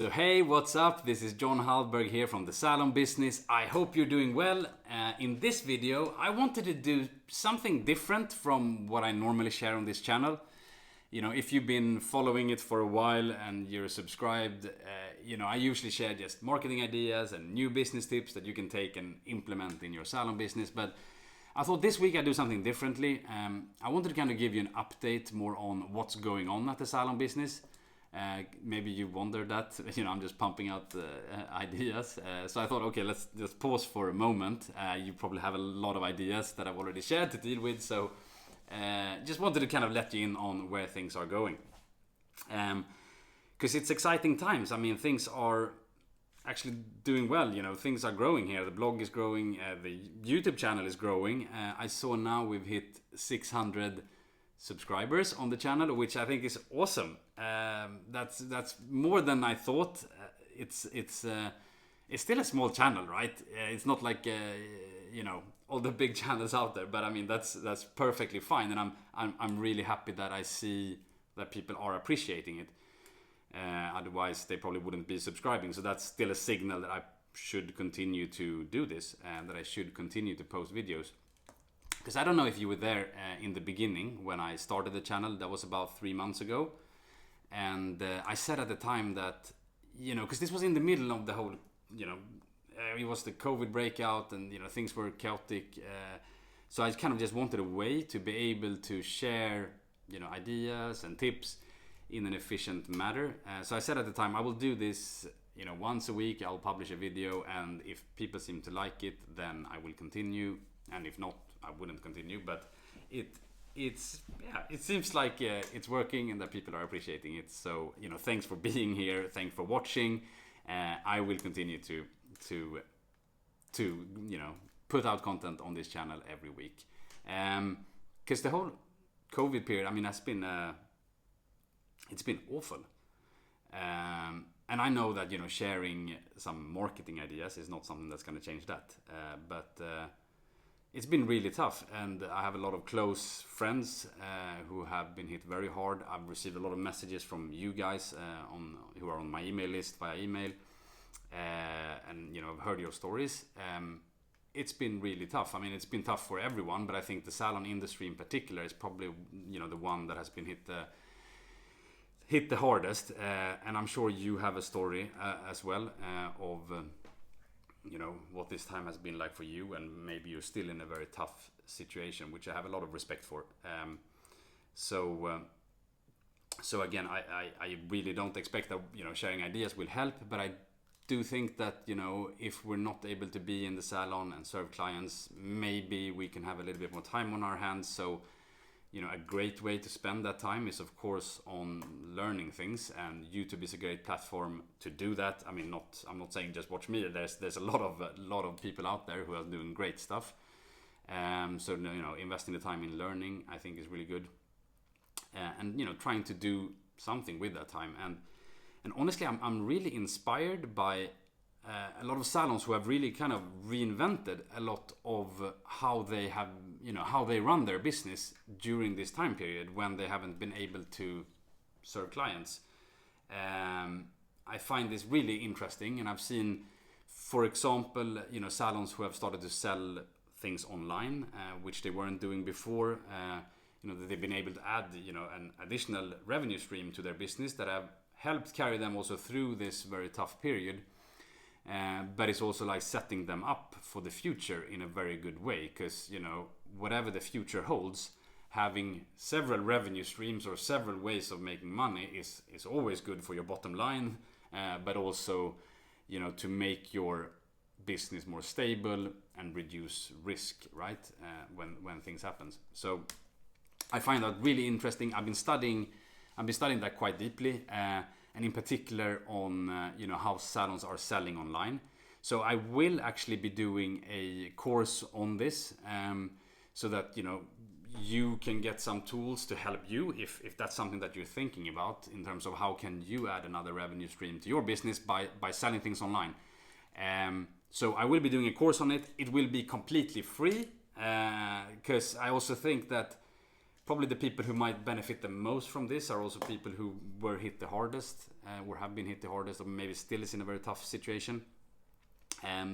So hey, what's up? This is John Hallberg here from the Salon business. I hope you're doing well. In this video, I wanted to do something different from what I normally share on this channel. You know, if you've been following it for a while and you're subscribed, I usually share just marketing ideas and new business tips that you can take and implement in your salon business. But I thought this week I'd do something differently. I wanted to kind of give you an update more on what's going on at the salon business. Maybe you wondered that, I'm just pumping out ideas. So I thought, okay, let's just pause for a moment. You probably have a lot of ideas that I've already shared to deal with. So just wanted to kind of let you in on where things are going. Because it's exciting times. I mean, things are actually doing well. Things are growing here. The blog is growing. The YouTube channel is growing. I saw now we've hit 600 subscribers on the channel, which I think is awesome. That's more than I thought. It's still a small channel, right? It's not like all the big channels out there, but I mean that's perfectly fine, and I'm really happy that I see that people are appreciating it. Otherwise, they probably wouldn't be subscribing. So that's still a signal that I should continue to do this, and that I should continue to post videos. Because I don't know if you were there in the beginning when I started the channel. That was about 3 months ago. And I said at the time that, because this was in the middle of the whole, it was the COVID breakout and, things were chaotic. So I kind of just wanted a way to be able to share, ideas and tips in an efficient manner. So I said at the time, I will do this, once a week. I'll publish a video. And if people seem to like it, then I will continue. And if not, I wouldn't continue, but it seems like it's working and that people are appreciating it. So thanks for being here. Thanks for watching. I will continue to put out content on this channel every week. Because the whole COVID period, I mean, it's been awful. And I know that sharing some marketing ideas is not something that's going to change that. But it's been really tough, and I have a lot of close friends who have been hit very hard. I've received a lot of messages from you guys who are on my email list via email, and I've heard your stories. It's been really tough. I mean, it's been tough for everyone, but I think the salon industry in particular is probably the one that has been hit the hardest. And I'm sure you have a story as well of what this time has been like for you, and maybe you're still in a very tough situation, which I have a lot of respect for. So again, I really don't expect that sharing ideas will help, but I do think that if we're not able to be in the salon and serve clients, maybe we can have a little bit more time on our hands. So a great way to spend that time is, of course, on learning things, and YouTube is a great platform to do that. I mean, I'm not saying just watch me. There's a lot of people out there who are doing great stuff. So investing the time in learning, I think, is really good. And trying to do something with that time. And honestly, I'm really inspired by a lot of salons who have really kind of reinvented a lot of how they run their business during this time period when they haven't been able to serve clients. I find this really interesting, and I've seen, for example, salons who have started to sell things online, which they weren't doing before. That they've been able to add an additional revenue stream to their business that have helped carry them also through this very tough period. But it's also like setting them up for the future in a very good way, because whatever the future holds, having several revenue streams or several ways of making money is always good for your bottom line, but also to make your business more stable and reduce risk, right? When things happen. So I find that really interesting. I've been studying that quite deeply. And in particular on how salons are selling online. So I will actually be doing a course on this, so that you can get some tools to help you if that's something that you're thinking about in terms of how can you add another revenue stream to your business by selling things online. So I will be doing a course on it. It will be completely free, because I also think that probably the people who might benefit the most from this are also people who were hit the hardest, or have been hit the hardest, or maybe still is in a very tough situation.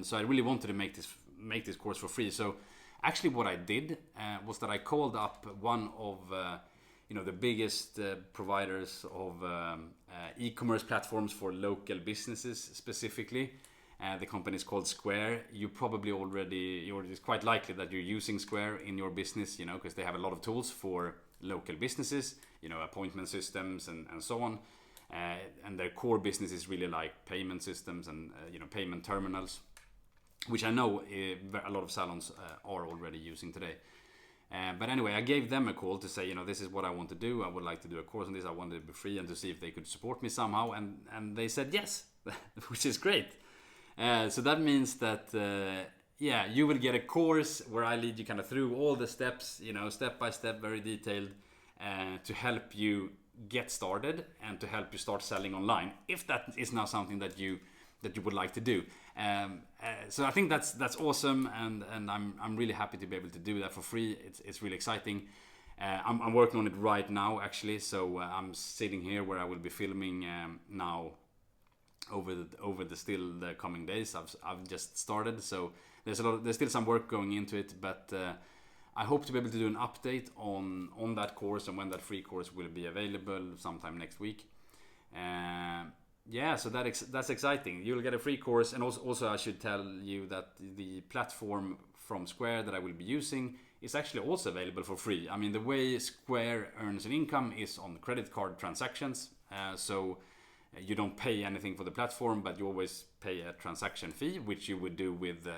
So I really wanted to make this course for free. So actually what I did was that I called up one of the biggest providers of e-commerce platforms for local businesses specifically. The company is called Square. It's quite likely that you're using Square in your business, because they have a lot of tools for local businesses, appointment systems and so on. And their core business is really like payment systems and payment terminals, which I know a lot of salons are already using today. But anyway, I gave them a call to say, this is what I want to do. I would like to do a course on this. I wanted it to be free and to see if they could support me somehow. And they said yes, which is great. So that means that, you will get a course where I lead you kind of through all the steps, step by step, very detailed, to help you get started and to help you start selling online, if that is now something that you would like to do. So I think that's awesome, and I'm really happy to be able to do that for free. It's really exciting. I'm working on it right now, actually. So I'm sitting here where I will be filming now over the coming days. I've just started, so there's still some work going into it, but I hope to be able to do an update on that course and when that free course will be available sometime next week. So that's exciting. You'll get a free course, and also I should tell you that the platform from Square that I will be using is actually also available for free. I mean, the way Square earns an income is on credit card transactions. So you don't pay anything for the platform, but you always pay a transaction fee, which you would do with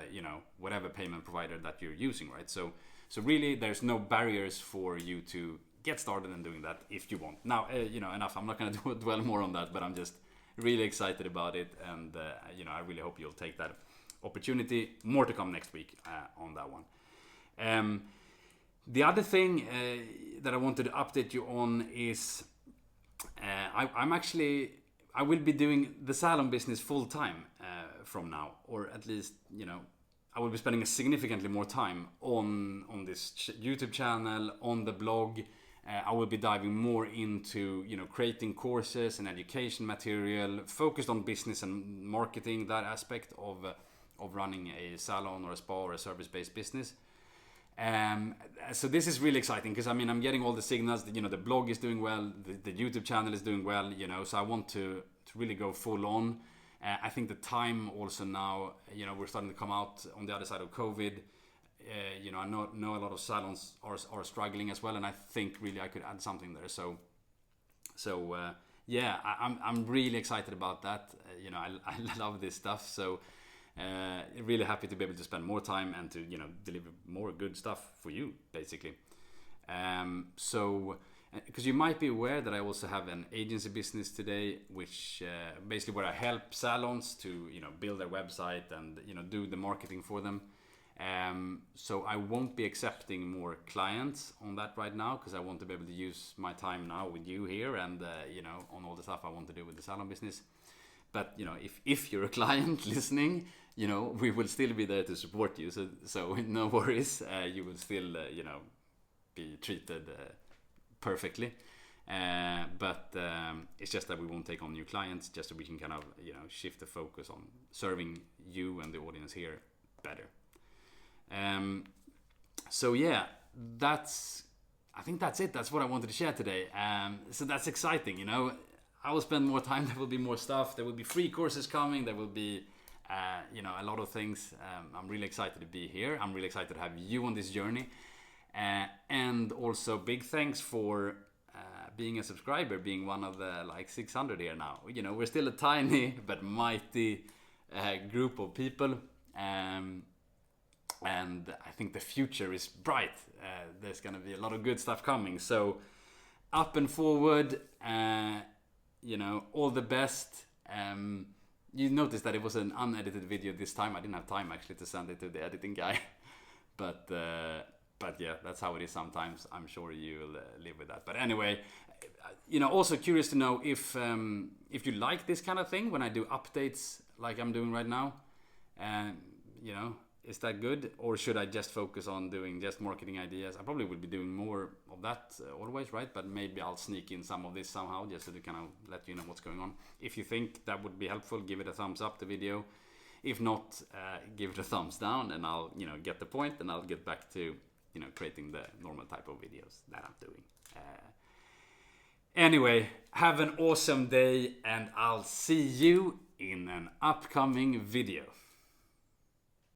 whatever payment provider that you're using, right? So really, there's no barriers for you to get started in doing that if you want. Now, enough. I'm not going to dwell more on that, but I'm just really excited about it, and I really hope you'll take that opportunity. More to come next week on that one. The other thing that I wanted to update you on is I will be doing the salon business full time from now, or at least I will be spending a significantly more time on this YouTube channel, on the blog. I will be diving more into creating courses and education material focused on business and marketing, that aspect of running a salon or a spa or a service-based business. So this is really exciting, because I'm getting all the signals that the blog is doing well, the YouTube channel is doing well, so I want to really go full on. I think the time also now, we're starting to come out on the other side of COVID. I know a lot of salons are struggling as well, and I think really I could add something there. I'm really excited about that. I love this stuff. So really happy to be able to spend more time and to deliver more good stuff for you, basically. Because you might be aware that I also have an agency business today, which basically where I help salons to build their website and do the marketing for them. So I won't be accepting more clients on that right now, because I want to be able to use my time now with you here and on all the stuff I want to do with the salon business. But if you're a client listening, we will still be there to support you. So no worries, you will still be treated perfectly. But it's just that we won't take on new clients, just so we can kind of shift the focus on serving you and the audience here better. I think that's it. That's what I wanted to share today. So that's exciting. I will spend more time. There will be more stuff. There will be free courses coming. There will be a lot of things. I'm really excited to be here. I'm really excited to have you on this journey. And also big thanks for being a subscriber, being one of the 600 here now. We're still a tiny but mighty group of people. And I think the future is bright. There's going to be a lot of good stuff coming. So up and forward, all the best. You noticed that it was an unedited video this time. I didn't have time actually to send it to the editing guy. But yeah, that's how it is sometimes. I'm sure you'll live with that. But anyway, also curious to know if you like this kind of thing when I do updates like I'm doing right now. Is that good, or should I just focus on doing just marketing ideas? I probably will be doing more of that always, right? But maybe I'll sneak in some of this somehow, just to kind of let you know what's going on. If you think that would be helpful, give it a thumbs up, the video. If not, give it a thumbs down, and I'll get the point, and I'll get back to creating the normal type of videos that I'm doing. Anyway, have an awesome day, and I'll see you in an upcoming video.